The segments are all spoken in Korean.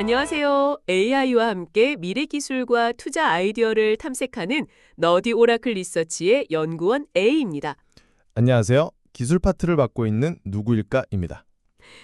안녕하세요. AI와 함께 미래 기술과 투자 아이디어를 탐색하는 너디 오라클 리서치의 연구원 A입니다. 안녕하세요. 기술 파트를 맡고 있는 누구일까입니다.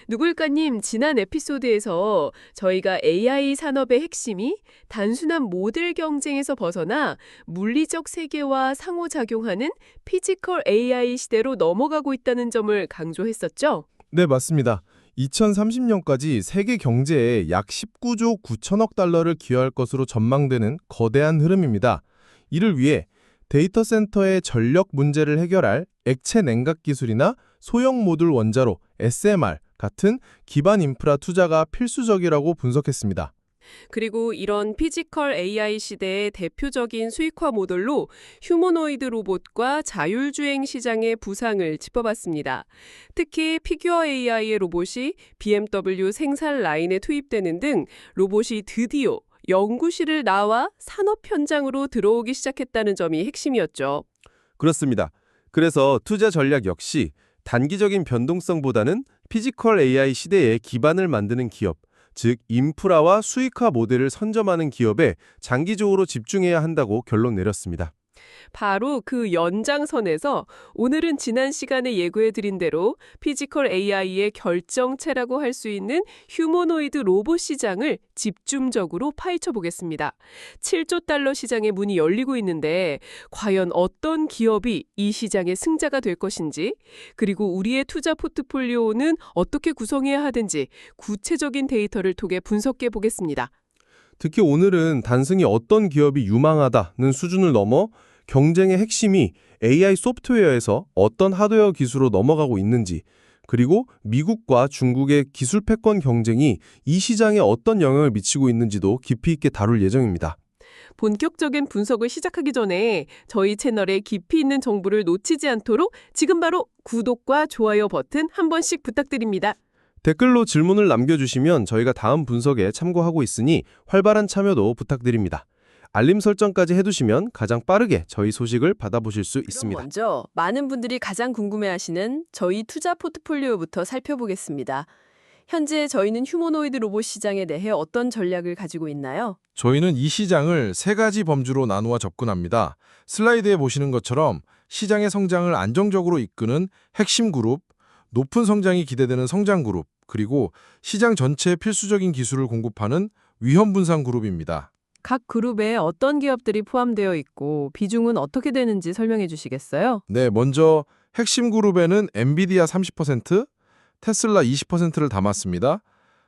누굴까님, 지난 에피소드에서 저희가 AI 산업의 핵심이 단순한 모델 경쟁에서 벗어나 물리적 세계와 상호작용하는 피지컬 AI 시대로 넘어가고 있다는 점을 강조했었죠. 네, 맞습니다. 2030년까지 세계 경제에 약 19조 9천억 달러를 기여할 것으로 전망되는 거대한 흐름입니다. 이를 위해 데이터 센터의 전력 문제를 해결할 액체 냉각 기술이나 소형 모듈 원자로 SMR 같은 기반 인프라 투자가 필수적이라고 분석했습니다. 그리고 이런 피지컬 AI 시대의 대표적인 수익화 모델로 휴머노이드 로봇과 자율주행 시장의 부상을 짚어봤습니다. 특히 피규어 AI의 로봇이 BMW 생산 라인에 투입되는 등 로봇이 드디어 연구실을 나와 산업 현장으로 들어오기 시작했다는 점이 핵심이었죠. 그렇습니다. 그래서 투자 전략 역시 단기적인 변동성보다는 피지컬 AI 시대에 기반을 만드는 기업, 즉 인프라와 수익화 모델을 선점하는 기업에 장기적으로 집중해야 한다고 결론 내렸습니다. 바로 그 연장선에서 오늘은 지난 시간에 예고해드린 대로 피지컬 AI의 결정체라고 할 수 있는 휴머노이드 로봇 시장을 집중적으로 파헤쳐 보겠습니다. 7조 달러 시장의 문이 열리고 있는데 과연 어떤 기업이 이 시장의 승자가 될 것인지, 그리고 우리의 투자 포트폴리오는 어떻게 구성해야 하든지 구체적인 데이터를 통해 분석해 보겠습니다. 특히 오늘은 단순히 어떤 기업이 유망하다는 수준을 넘어 경쟁의 핵심이 AI 소프트웨어에서 어떤 하드웨어 기술로 넘어가고 있는지, 그리고 미국과 중국의 기술 패권 경쟁이 이 시장에 어떤 영향을 미치고 있는지도 깊이 있게 다룰 예정입니다. 본격적인 분석을 시작하기 전에 저희 채널에 깊이 있는 정보를 놓치지 않도록 지금 바로 구독과 좋아요 버튼 한 번씩 부탁드립니다. 댓글로 질문을 남겨주시면 저희가 다음 분석에 참고하고 있으니 활발한 참여도 부탁드립니다. 알림 설정까지 해두시면 가장 빠르게 저희 소식을 받아보실 수 있습니다. 먼저 많은 분들이 가장 궁금해하시는 저희 투자 포트폴리오부터 살펴보겠습니다. 현재 저희는 휴머노이드 로봇 시장에 대해 어떤 전략을 가지고 있나요? 저희는 이 시장을 세 가지 범주로 나누어 접근합니다. 슬라이드에 보시는 것처럼 시장의 성장을 안정적으로 이끄는 핵심 그룹, 높은 성장이 기대되는 성장 그룹, 그리고 시장 전체에 필수적인 기술을 공급하는 위험 분산 그룹입니다. 각 그룹에 어떤 기업들이 포함되어 있고 비중은 어떻게 되는지 설명해 주시겠어요? 네, 먼저 핵심 그룹에는 엔비디아 30%, 테슬라 20%를 담았습니다.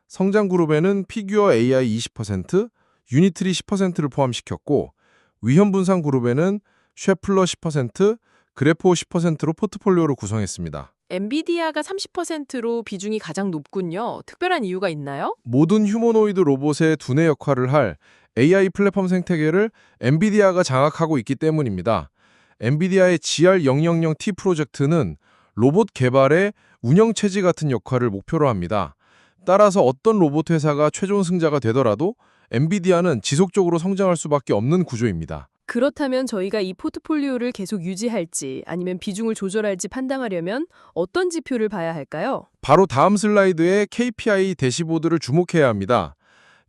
성장 그룹에는 피규어 AI 20%, 유니트리 10%를 포함시켰고, 위험 분산 그룹에는 쉐플러 10%, 그래포 10%로 포트폴리오를 구성했습니다. 엔비디아가 30%로 비중이 가장 높군요. 특별한 이유가 있나요? 모든 휴머노이드 로봇의 두뇌 역할을 할 AI 플랫폼 생태계를 엔비디아가 장악하고 있기 때문입니다. 엔비디아의 GR000T 프로젝트는 로봇 개발의 운영체제 같은 역할을 목표로 합니다. 따라서 어떤 로봇 회사가 최종 승자가 되더라도 엔비디아는 지속적으로 성장할 수밖에 없는 구조입니다. 그렇다면 저희가 이 포트폴리오를 계속 유지할지 아니면 비중을 조절할지 판단하려면 어떤 지표를 봐야 할까요? 바로 다음 슬라이드의 KPI 대시보드를 주목해야 합니다.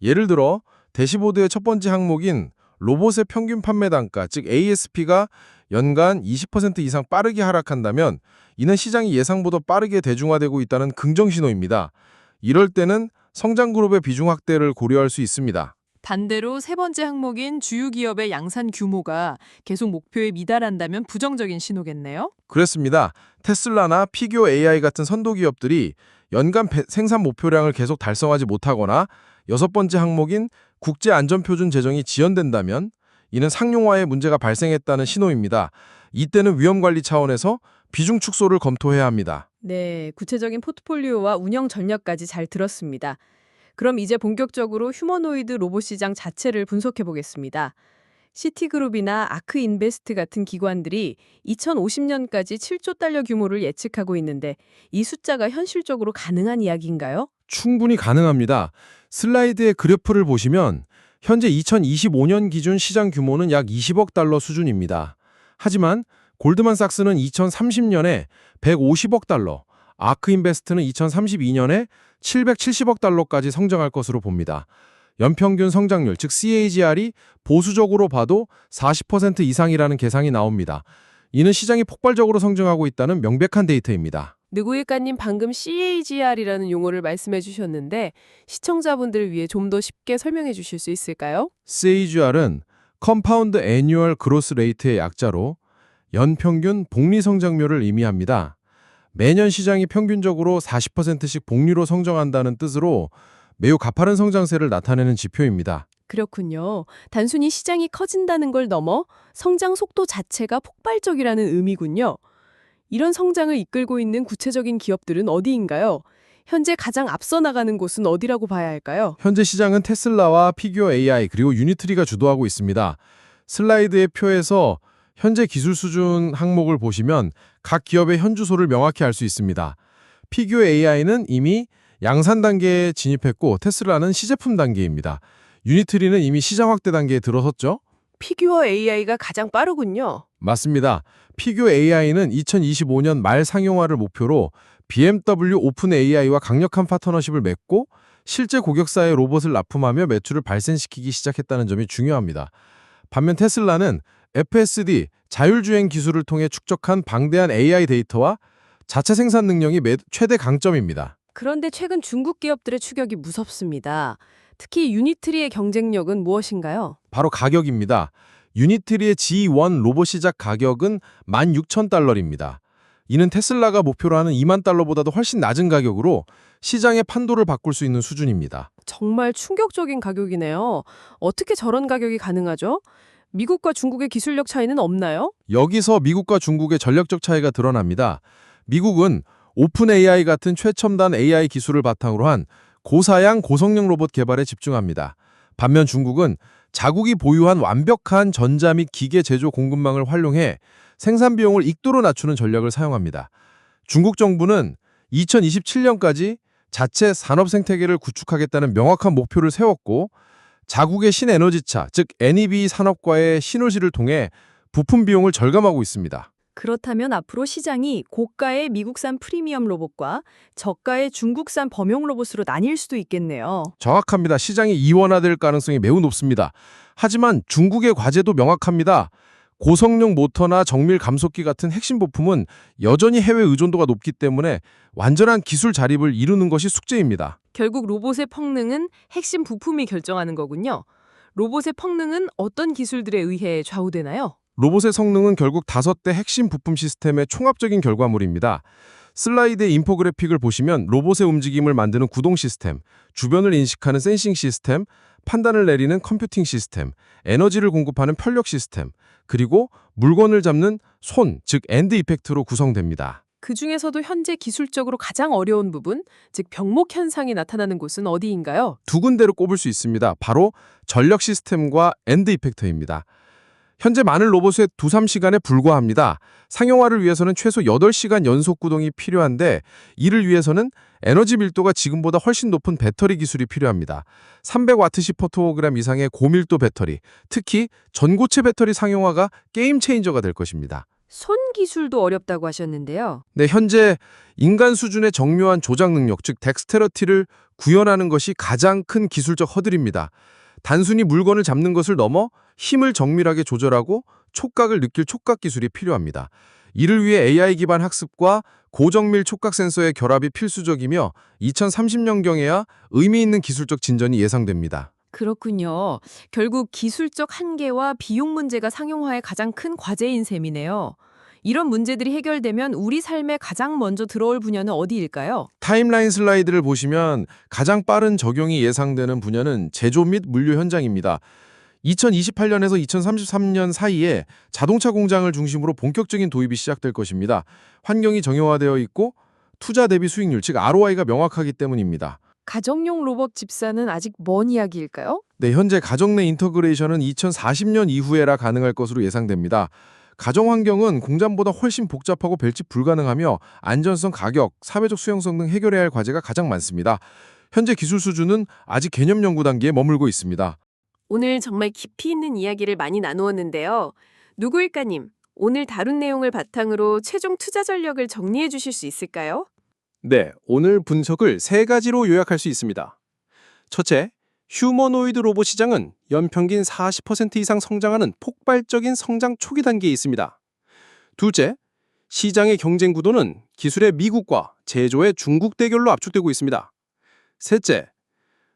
예를 들어 대시보드의 첫 번째 항목인 로봇의 평균 판매 단가, 즉 ASP가 연간 20% 이상 빠르게 하락한다면 이는 시장이 예상보다 빠르게 대중화되고 있다는 긍정 신호입니다. 이럴 때는 성장 그룹의 비중 확대를 고려할 수 있습니다. 반대로 세 번째 항목인 주요 기업의 양산 규모가 계속 목표에 미달한다면 부정적인 신호겠네요? 그렇습니다. 테슬라나 피규어 AI 같은 선도 기업들이 연간 생산 목표량을 계속 달성하지 못하거나 여섯 번째 항목인 국제안전표준 제정이 지연된다면 이는 상용화에 문제가 발생했다는 신호입니다. 이때는 위험관리 차원에서 비중 축소를 검토해야 합니다. 네, 구체적인 포트폴리오와 운영 전략까지 잘 들었습니다. 그럼 이제 본격적으로 휴머노이드 로봇 시장 자체를 분석해 보겠습니다. 시티그룹이나 아크인베스트 같은 기관들이 2050년까지 7조 달러 규모를 예측하고 있는데 이 숫자가 현실적으로 가능한 이야기인가요? 충분히 가능합니다. 슬라이드의 그래프를 보시면 현재 2025년 기준 시장 규모는 약 20억 달러 수준입니다. 하지만 골드만삭스는 2030년에 150억 달러, 아크인베스트는 2032년에 770억 달러까지 성장할 것으로 봅니다. 연평균 성장률, 즉 CAGR이 보수적으로 봐도 40% 이상이라는 계산이 나옵니다. 이는 시장이 폭발적으로 성장하고 있다는 명백한 데이터입니다. 누구일까님 방금 CAGR이라는 용어를 말씀해 주셨는데 시청자분들을 위해 좀 더 쉽게 설명해 주실 수 있을까요? CAGR은 Compound Annual Growth Rate의 약자로 연평균 복리 성장률을 의미합니다. 매년 시장이 평균적으로 40%씩 복리로 성장한다는 뜻으로 매우 가파른 성장세를 나타내는 지표입니다. 그렇군요. 단순히 시장이 커진다는 걸 넘어 성장 속도 자체가 폭발적이라는 의미군요. 이런 성장을 이끌고 있는 구체적인 기업들은 어디인가요? 현재 가장 앞서 나가는 곳은 어디라고 봐야 할까요? 현재 시장은 테슬라와 피규어 AI 그리고 유니트리가 주도하고 있습니다. 슬라이드의 표에서 현재 기술 수준 항목을 보시면 각 기업의 현주소를 명확히 알 수 있습니다. 피규어 AI는 이미 양산 단계에 진입했고 테슬라는 시제품 단계입니다. 유니트리는 이미 시장 확대 단계에 들어섰죠? 피규어 AI가 가장 빠르군요. 맞습니다. 피규어 AI는 2025년 말 상용화를 목표로 BMW 오픈 AI와 강력한 파트너십을 맺고 실제 고객사에 로봇을 납품하며 매출을 발생시키기 시작했다는 점이 중요합니다. 반면 테슬라는 FSD, 자율주행 기술을 통해 축적한 방대한 AI 데이터와 자체 생산 능력이 최대 강점입니다. 그런데 최근 중국 기업들의 추격이 무섭습니다. 특히 유니트리의 경쟁력은 무엇인가요? 바로 가격입니다. 유니트리의 G1 로봇 시작 가격은 16,000달러입니다. 이는 테슬라가 목표로 하는 2만 달러보다도 훨씬 낮은 가격으로 시장의 판도를 바꿀 수 있는 수준입니다. 정말 충격적인 가격이네요. 어떻게 저런 가격이 가능하죠? 미국과 중국의 기술력 차이는 없나요? 여기서 미국과 중국의 전략적 차이가 드러납니다. 미국은 오픈 AI 같은 최첨단 AI 기술을 바탕으로 한 고사양 고성능 로봇 개발에 집중합니다. 반면 중국은 자국이 보유한 완벽한 전자 및 기계 제조 공급망을 활용해 생산 비용을 익도로 낮추는 전략을 사용합니다. 중국 정부는 2027년까지 자체 산업 생태계를 구축하겠다는 명확한 목표를 세웠고 자국의 신에너지차, 즉 NEV 산업과의 시너지를 통해 부품 비용을 절감하고 있습니다. 그렇다면 앞으로 시장이 고가의 미국산 프리미엄 로봇과 저가의 중국산 범용 로봇으로 나뉠 수도 있겠네요. 정확합니다. 시장이 이원화될 가능성이 매우 높습니다. 하지만 중국의 과제도 명확합니다. 고성능 모터나 정밀 감속기 같은 핵심 부품은 여전히 해외 의존도가 높기 때문에 완전한 기술 자립을 이루는 것이 숙제입니다. 결국 로봇의 성능은 핵심 부품이 결정하는 거군요. 로봇의 성능은 어떤 기술들에 의해 좌우되나요? 로봇의 성능은 결국 5대 핵심 부품 시스템의 총합적인 결과물입니다. 슬라이드의 인포그래픽을 보시면 로봇의 움직임을 만드는 구동 시스템, 주변을 인식하는 센싱 시스템, 판단을 내리는 컴퓨팅 시스템, 에너지를 공급하는 편력 시스템, 그리고 물건을 잡는 손, 즉 엔드 이펙트로 구성됩니다. 그 중에서도 현재 기술적으로 가장 어려운 부분, 즉 병목 현상이 나타나는 곳은 어디인가요? 두 군데로 꼽을 수 있습니다. 바로 전력 시스템과 엔드 이펙터입니다. 현재 많은 로봇의 2-3시간에 불과합니다. 상용화를 위해서는 최소 8시간 연속 구동이 필요한데 이를 위해서는 에너지 밀도가 지금보다 훨씬 높은 배터리 기술이 필요합니다. 300와트시 포토그램 이상의 고밀도 배터리, 특히 전고체 배터리 상용화가 게임 체인저가 될 것입니다. 손 기술도 어렵다고 하셨는데요. 네, 현재 인간 수준의 정교한 조작 능력, 즉 덱스테러티를 구현하는 것이 가장 큰 기술적 허들입니다. 단순히 물건을 잡는 것을 넘어 힘을 정밀하게 조절하고 촉각을 느낄 촉각 기술이 필요합니다. 이를 위해 AI 기반 학습과 고정밀 촉각 센서의 결합이 필수적이며 2030년경에야 의미 있는 기술적 진전이 예상됩니다. 그렇군요. 결국 기술적 한계와 비용 문제가 상용화의 가장 큰 과제인 셈이네요. 이런 문제들이 해결되면 우리 삶에 가장 먼저 들어올 분야는 어디일까요? 타임라인 슬라이드를 보시면 가장 빠른 적용이 예상되는 분야는 제조 및 물류 현장입니다. 2028년에서 2033년 사이에 자동차 공장을 중심으로 본격적인 도입이 시작될 것입니다. 환경이 정형화되어 있고 투자 대비 수익률, 즉 ROI가 명확하기 때문입니다. 가정용 로봇 집사는 아직 먼 이야기일까요? 네, 현재 가정 내 인터그레이션은 2040년 이후에라 가능할 것으로 예상됩니다. 가정 환경은 공장보다 훨씬 복잡하고 벨집 불가능하며 안전성, 가격, 사회적 수용성 등 해결해야 할 과제가 가장 많습니다. 현재 기술 수준은 아직 개념 연구 단계에 머물고 있습니다. 오늘 정말 깊이 있는 이야기를 많이 나누었는데요. 누구일까님, 오늘 다룬 내용을 바탕으로 최종 투자 전략을 정리해 주실 수 있을까요? 네, 오늘 분석을 세 가지로 요약할 수 있습니다. 첫째, 휴머노이드 로봇 시장은 연평균 40% 이상 성장하는 폭발적인 성장 초기 단계에 있습니다. 둘째, 시장의 경쟁 구도는 기술의 미국과 제조의 중국 대결로 압축되고 있습니다. 셋째,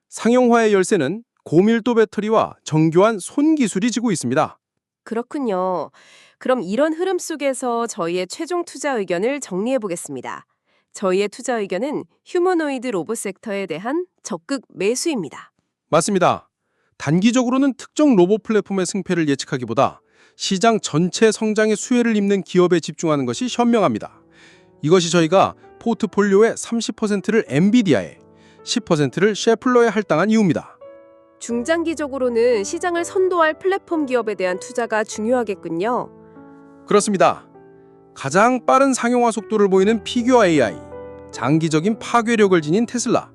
상용화의 열쇠는 고밀도 배터리와 정교한 손 기술이 지고 있습니다. 그렇군요. 그럼 이런 흐름 속에서 저희의 최종 투자 의견을 정리해 보겠습니다. 저희의 투자 의견은 휴머노이드 로봇 섹터에 대한 적극 매수입니다. 맞습니다. 단기적으로는 특정 로봇 플랫폼의 승패를 예측하기보다 시장 전체 성장의 수혜를 입는 기업에 집중하는 것이 현명합니다. 이것이 저희가 포트폴리오의 30%를 엔비디아에, 10%를 셰플러에 할당한 이유입니다. 중장기적으로는 시장을 선도할 플랫폼 기업에 대한 투자가 중요하겠군요. 그렇습니다. 가장 빠른 상용화 속도를 보이는 피규어 AI, 장기적인 파괴력을 지닌 테슬라,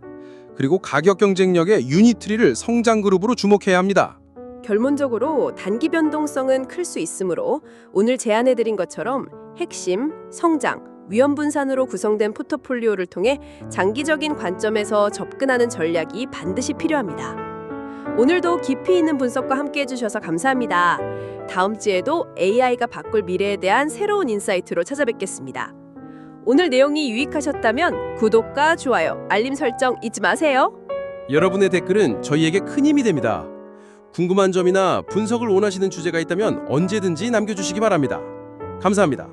그리고 가격 경쟁력의 유니트리를 성장 그룹으로 주목해야 합니다. 결론적으로 단기 변동성은 클 수 있으므로 오늘 제안해드린 것처럼 핵심, 성장, 위험 분산으로 구성된 포트폴리오를 통해 장기적인 관점에서 접근하는 전략이 반드시 필요합니다. 오늘도 깊이 있는 분석과 함께 해주셔서 감사합니다. 다음 주에도 AI가 바꿀 미래에 대한 새로운 인사이트로 찾아뵙겠습니다. 오늘 내용이 유익하셨다면 구독과 좋아요, 알림 설정 잊지 마세요. 여러분의 댓글은 저희에게 큰 힘이 됩니다. 궁금한 점이나 분석을 원하시는 주제가 있다면 언제든지 남겨주시기 바랍니다. 감사합니다.